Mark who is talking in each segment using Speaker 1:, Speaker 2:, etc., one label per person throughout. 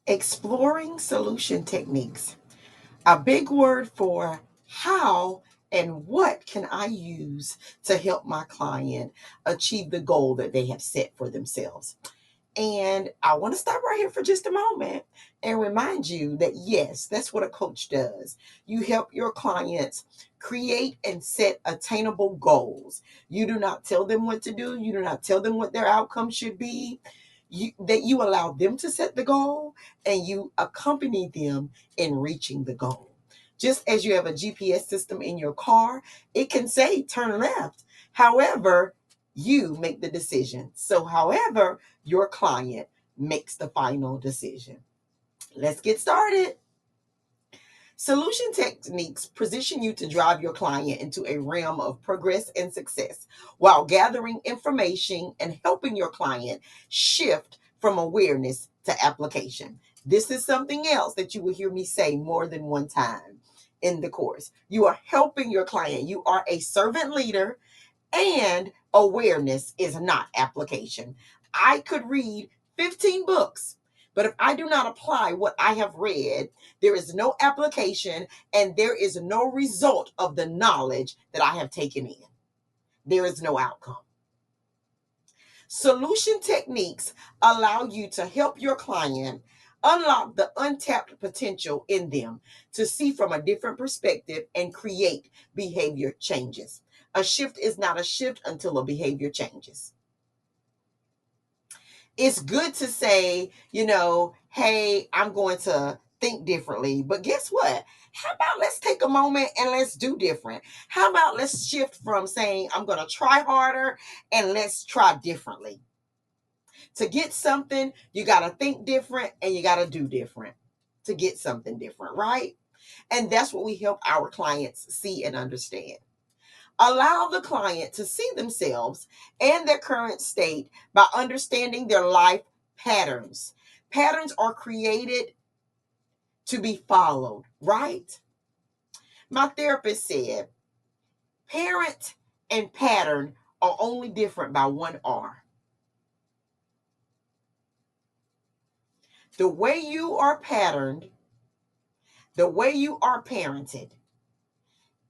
Speaker 1: Exploring solution techniques, a big word for how and what can I use to help my client achieve the goal that they have set for themselves. And I want to stop right here for just a moment and remind you that yes, that's what a coach does. You help your clients create and set attainable goals. You do not tell them what to do, you do not tell them what their outcome should be. You allow them to set the goal and you accompany them in reaching the goal. Just as you have a GPS system in your car, it can say turn left. However, you make the decision. So, however, your client makes the final decision. Let's get started. Solution techniques position you to drive your client into a realm of progress and success while gathering information and helping your client shift from awareness to application. This is something else that you will hear me say more than one time in the course. You are helping your client. You are a servant leader, and awareness is not application. I could read 15 books, but if I do not apply what I have read, there is no application and there is no result of the knowledge that I have taken in. There is no outcome. Solution techniques allow you to help your client unlock the untapped potential in them to see from a different perspective and create behavior changes. A shift is not a shift until a behavior changes. It's good to say, hey, I'm going to think differently. But guess what? How about let's take a moment and let's do different? How about let's shift from saying, I'm going to try harder and let's try differently? To get something, you got to think different and you got to do different to get something different, right? And that's what we help our clients see and understand. Allow the client to see themselves and their current state by understanding their life patterns. Patterns are created to be followed, right? My therapist said, parent and pattern are only different by one R. The way you are patterned, the way you are parented,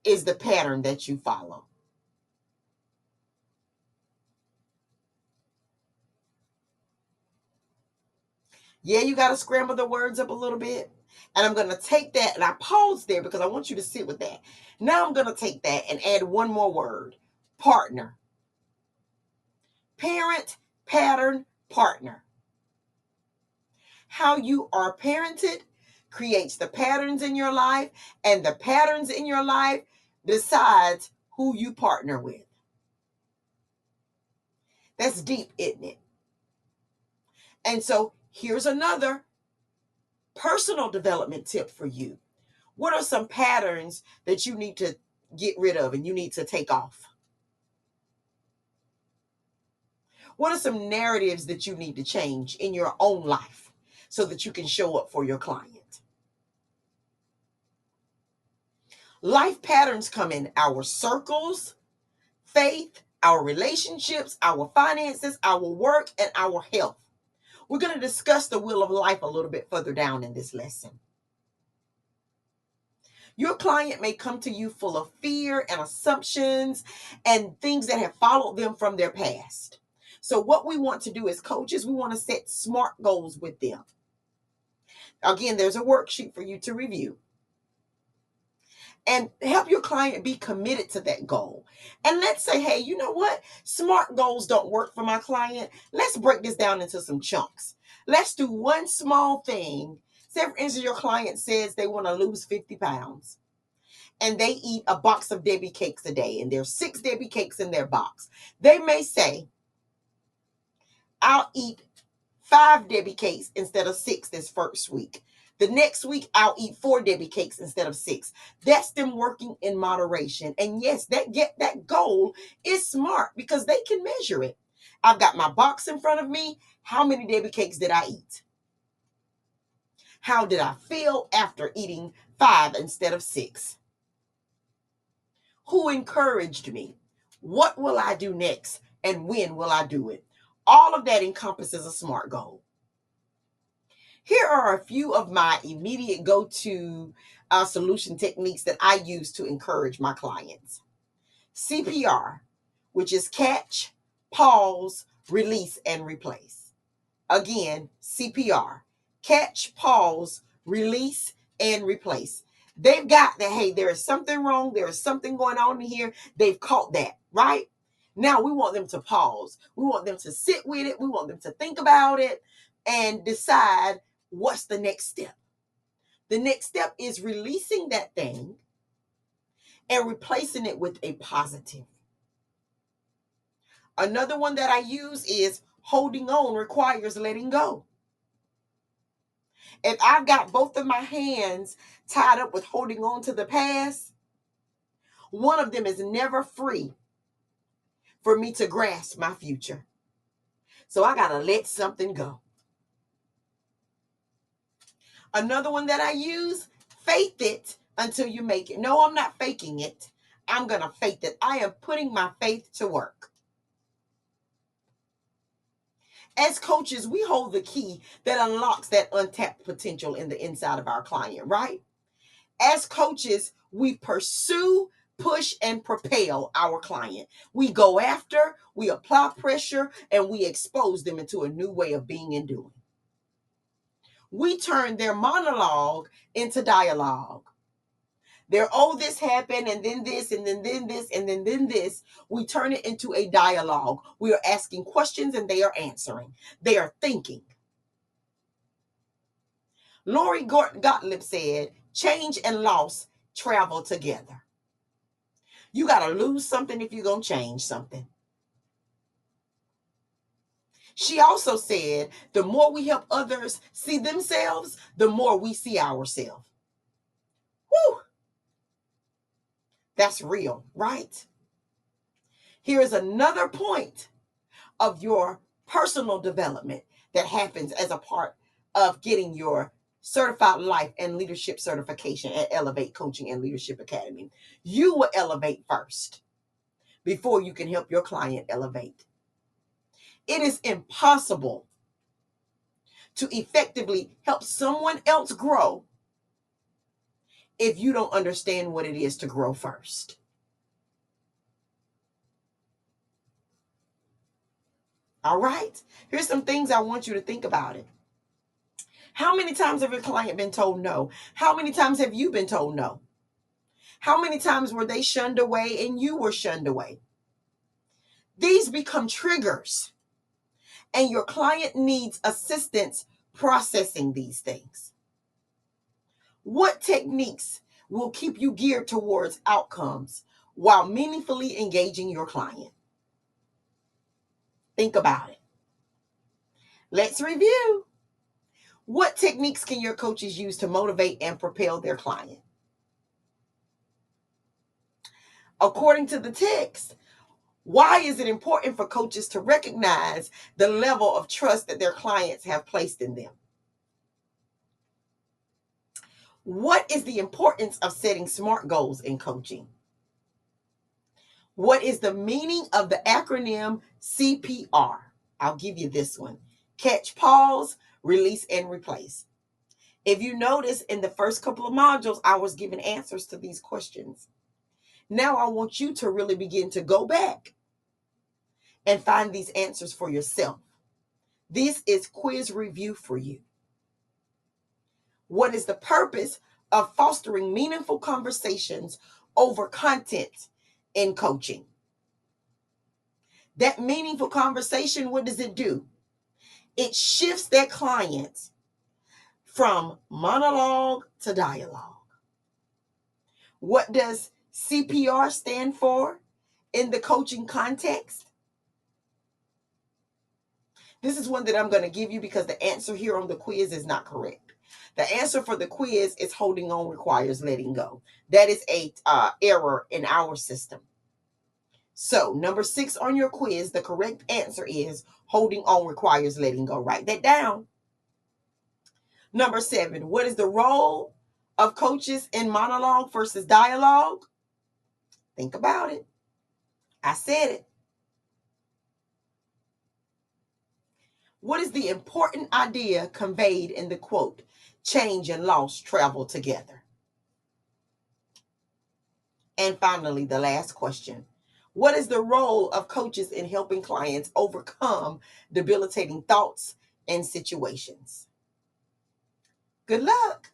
Speaker 1: is the pattern that you follow. Yeah, you got to scramble the words up a little bit. And I'm going to take that, and I pause there because I want you to sit with that. Now I'm going to take that and add one more word: partner. Parent, pattern, partner. How you are parented creates the patterns in your life, and the patterns in your life decides who you partner with. That's deep, isn't it? And so here's another personal development tip for you. What are some patterns that you need to get rid of and you need to take off? What are some narratives that you need to change in your own life so that you can show up for your client? Life patterns come in our circles, faith, our relationships, our finances, our work, and our health. We're going to discuss the wheel of life a little bit further down in this lesson. Your client may come to you full of fear and assumptions and things that have followed them from their past. So what we want to do as coaches, we want to set SMART goals with them. Again, there's a worksheet for you to review. And help your client be committed to that goal. And let's say, hey, you know what? SMART goals don't work for my client. Let's break this down into some chunks. Let's do one small thing. Say, for instance, your client says they want to lose 50 pounds. And they eat a box of Debbie cakes a day, and there's 6 Debbie cakes in their box. They may say, I'll eat 5 Debbie cakes instead of 6 this first week. The next week, I'll eat 4 Debbie cakes instead of 6. That's them working in moderation. And yes, that goal is smart because they can measure it. I've got my box in front of me. How many Debbie cakes did I eat? How did I feel after eating 5 instead of 6? Who encouraged me? What will I do next? And when will I do it? All of that encompasses a SMART goal. Here are a few of my immediate go-to solution techniques that I use to encourage my clients. CPR, which is catch, pause, release, and replace. Again, CPR, catch, pause, release, and replace. They've got that, hey, there is something wrong. There is something going on in here. They've caught that, right? Now we want them to pause. We want them to sit with it. We want them to think about it and decide what's the next step. The next step is releasing that thing and replacing it with a positive. Another one that I use is holding on requires letting go. If I've got both of my hands tied up with holding on to the past, one of them is never free for me to grasp my future. So I got to let something go. Another one that I use, faith it until you make it. No, I'm not faking it. I'm going to faith it. I am putting my faith to work. As coaches, we hold the key that unlocks that untapped potential in the inside of our client, right? As coaches, we pursue, push, and propel our client. We go after, we apply pressure, and we expose them into a new way of being and doing. We turn their monologue into dialogue. This happened, and then this, and then this, and then this. We turn it into a dialogue. We are asking questions, and they are answering. They are thinking. Lori Gottlieb said, change and loss travel together. You got to lose something if you're going to change something. She also said, the more we help others see themselves, the more we see ourselves. Whew. That's real, right? Here is another point of your personal development that happens as a part of getting your certified life and leadership certification at Elevate Coaching and Leadership Academy. You will elevate first before you can help your client elevate. It is impossible to effectively help someone else grow if you don't understand what it is to grow first. All right? Here's some things I want you to think about it. How many times have your client been told no? How many times have you been told no? How many times were they shunned away and you were shunned away? These become triggers, and your client needs assistance processing these things. What techniques will keep you geared towards outcomes while meaningfully engaging your client? Think about it. Let's review. What techniques can your coaches use to motivate and propel their client? According to the text, why is it important for coaches to recognize the level of trust that their clients have placed in them? What is the importance of setting SMART goals in coaching? What is the meaning of the acronym CPR? I'll give you this one. Catch, pause, release, and replace. If you notice in the first couple of modules, I was giving answers to these questions. Now I want you to really begin to go back and find these answers for yourself. This is quiz review for you. What is the purpose of fostering meaningful conversations over content in coaching? That meaningful conversation, what does it do? It shifts that client from monologue to dialogue. What does CPR stand for in the coaching context? This is one that I'm going to give you because the answer here on the quiz is not correct. The answer for the quiz is holding on requires letting go. That is a error in our system. So number 6 on your quiz, the correct answer is holding on requires letting go. Write that down. Number 7, what is the role of coaches in monologue versus dialogue? Think about it. I said it. What is the important idea conveyed in the quote, change and loss travel together? And finally, the last question. What is the role of coaches in helping clients overcome debilitating thoughts and situations? Good luck.